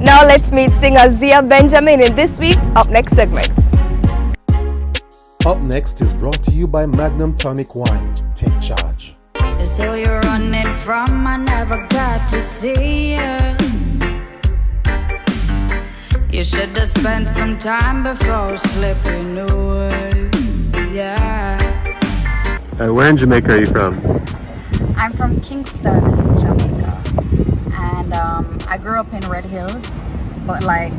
Now let's meet singer Zia Benjamin in this week's Up Next segment. Up Next is brought to you by Magnum Tonic Wine. Take charge. It's who you're running from, I never got to see you. You should have spent some time before slipping away. Yeah. Where in Jamaica are you from? I'm from Kingston, Jamaica, and I grew up in Red Hills, but like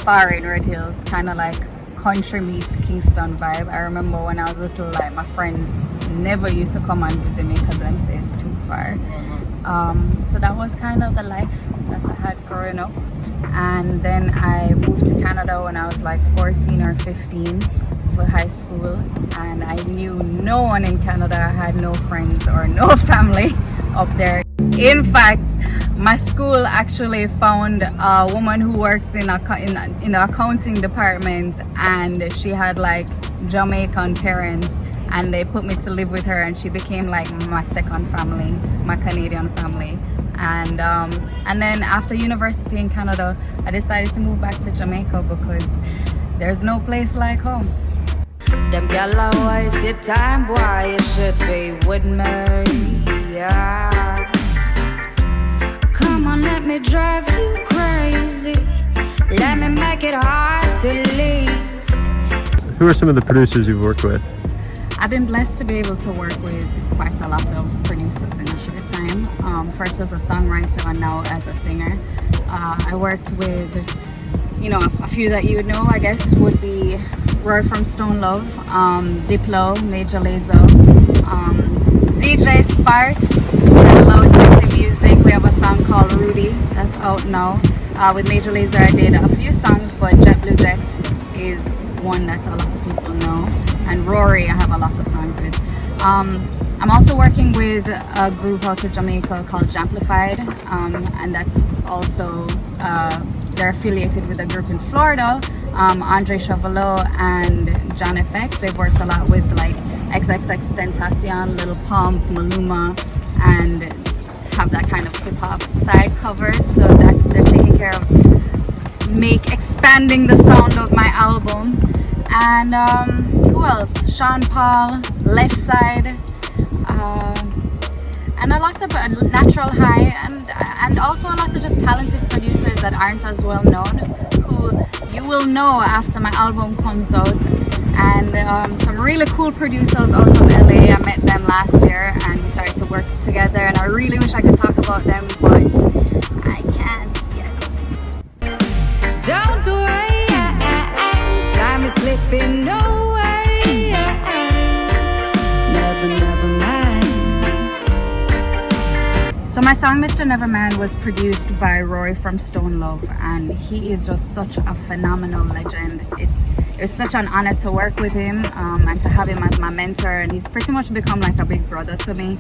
far in Red Hills, kind of like country meets Kingston vibe. I remember when I was little, like my friends never used to come and visit me because them say it's too far. So that was kind of the life that I had growing up. And then I moved to Canada when I was like 14 or 15 for high school, and I knew no one in Canada. I had no friends or no family up there. In fact, my school actually found a woman who works in the accounting department, and she had like Jamaican parents, and they put me to live with her, and she became like my second family, my Canadian family. And then after university in Canada, I decided to move back to Jamaica because there's no place like home. Them gyal waste your time, boy, you should be with me, yeah. Come on, let me drive you crazy. Let me make it hard to leave. Who are some of the producers you've worked with? I've been blessed to be able to work with quite a lot of producers in a short time. First as a songwriter and now as a singer. I worked with, a few that you would know, I guess, would be Roy from Stone Love, Diplo, Major Lazer, ZJ Sparks, and Loud City Music. We have a song called Rudy that's out now. With Major Lazer I did a few songs, but Jet Blue Jet is one that a lot of people know. And Rory I have a lot of songs with. I'm also working with a group out of Jamaica called Jamplified, and that's also they're affiliated with a group in Florida, Andre Chavalo and John FX. They've worked a lot with like XXX Tentacion, Lil Pump, Maluma, and have that kind of hip-hop side covered, so that they're taking care of expanding the sound of my album. And who else? Sean Paul, Left Side, and a lot of Natural High, and also a lot of just talented producers that aren't as well known, who you will know after my album comes out. And some really cool producers out of LA. I met them last year and we started to work together, and I really wish I could talk about them, but I can't yet. Don't worry, time is slipping away. Never mind. So my song Mr. Neverman was produced by Roy from Stone Love, and he is just such a phenomenal legend. It's such an honor to work with him and to have him as my mentor, and he's pretty much become like a big brother to me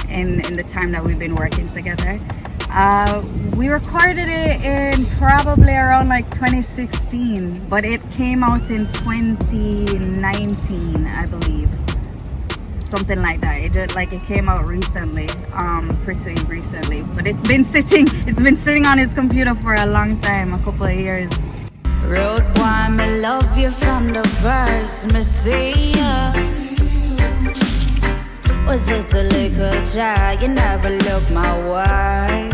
in the time that we've been working together. We recorded it in probably around like 2016, but it came out in 2019, I believe. Something like that. It came out recently, pretty recently, but it's been sitting on his computer for a long time, a couple of years. Road boy, me love you from the first me see ya. Was just a little child, you never look my way.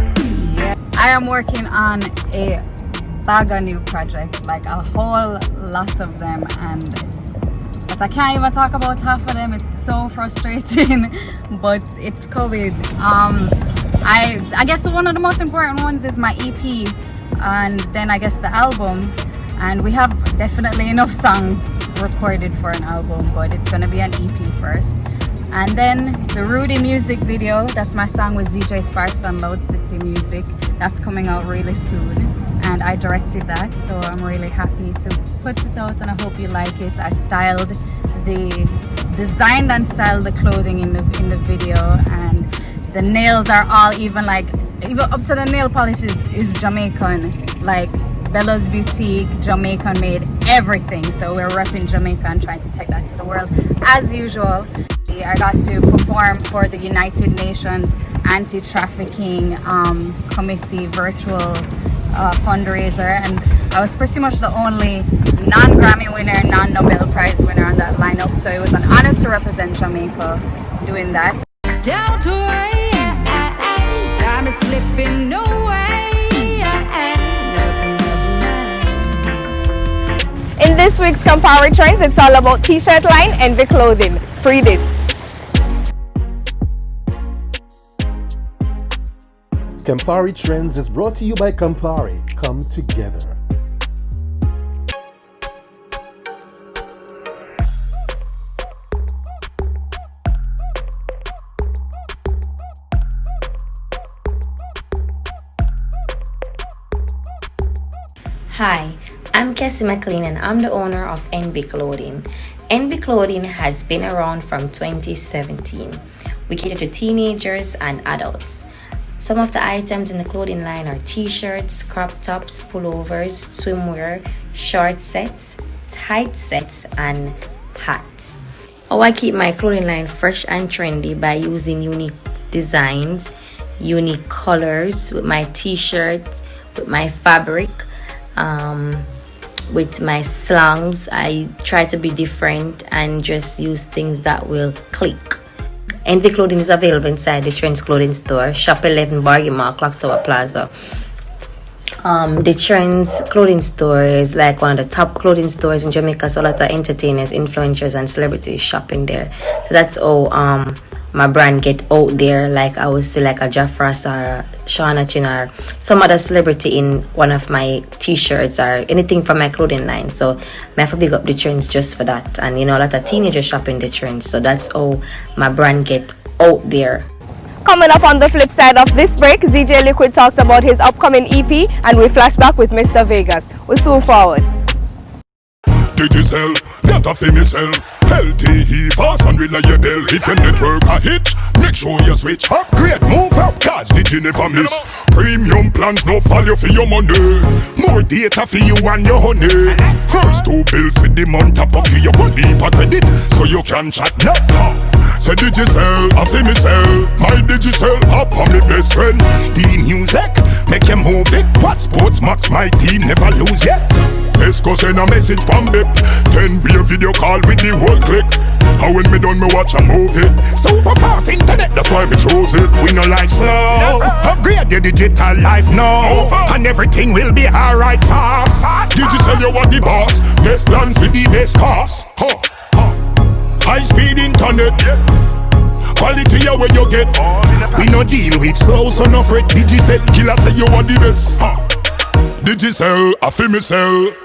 Yeah. I am working on a bag of new projects, like a whole lot of them, but I can't even talk about half of them. It's so frustrating, but it's COVID. I guess one of the most important ones is my EP, and then I guess the album. And we have definitely enough songs recorded for an album, but it's gonna be an EP first. And then the Rudy music video, that's my song with ZJ Sparks on Loud City Music. That's coming out really soon, and I directed that, so I'm really happy to put it out, and I hope you like it. I designed and styled the clothing in the video, and the nails are all even up to the nail polish is Jamaican, like Bella's Boutique, Jamaican made everything. So we're repping Jamaica and trying to take that to the world as usual. I got to perform for the United Nations Anti-Trafficking Committee virtual fundraiser, and I was pretty much the only non-Grammy winner, non-Nobel Prize winner on that lineup. So it was an honor to represent Jamaica doing that. Down to time is slipping away. In this week's Campari Trends, it's all about t-shirt line, Envy Clothing. Pree Dis. Campari Trends is brought to you by Campari. Come together. Hi, I'm Cassie McLean and I'm the owner of Envy Clothing. Envy Clothing has been around from 2017. We cater to teenagers and adults. Some of the items in the clothing line are t-shirts, crop tops, pullovers, swimwear, short sets, tight sets, and hats. I keep my clothing line fresh and trendy by using unique designs, unique colors with my t-shirts, with my fabric. With my slangs, I try to be different and just use things that will click. Envy Clothing is available inside the Trends Clothing Store, Shop 11 Bargain Mall, Clock Tower Plaza. The Trends Clothing Store is like one of the top clothing stores in Jamaica, so a lot of entertainers, influencers, and celebrities shopping there. So that's how my brand get out there. Like I would say, like a Jeff Ross or a Shauna Chin or some other celebrity in one of my t-shirts or anything from my clothing line. So I have to big up the Trends just for that. And you know, a lot of teenagers shopping the Trends, so that's how my brand get out there. Coming up on the flip side of this break, ZJ Liquid talks about his upcoming EP, and we flash back with Mr. Vegas. We'll soon forward. Digital, got a for myself. Healthy, he fast and reliable. If your network a hit, make sure you switch. Upgrade, move up, cause Digi never miss. Premium plans, no value for your money. More data for you and your honey. First 2 bills with the month top up for your body per credit, so you can chat now. Say Digicel, I feel me sell. My Digicel, up on me best friend. The music, make you move it. What sports max, my team never lose yet. Best go send a message from Bip. 10-way video call with the whole click. How when me done me watch a movie. Super fast internet, that's why me chose it. We no like slow. Upgrade your digital life now, and everything will be alright fast. Digicel, you are the boss. Best plans with the best cost. High speed internet, quality ya where you get. We no deal with slow, so no fret. Digicel, killer say you are the best. Digicel, I feel me sell.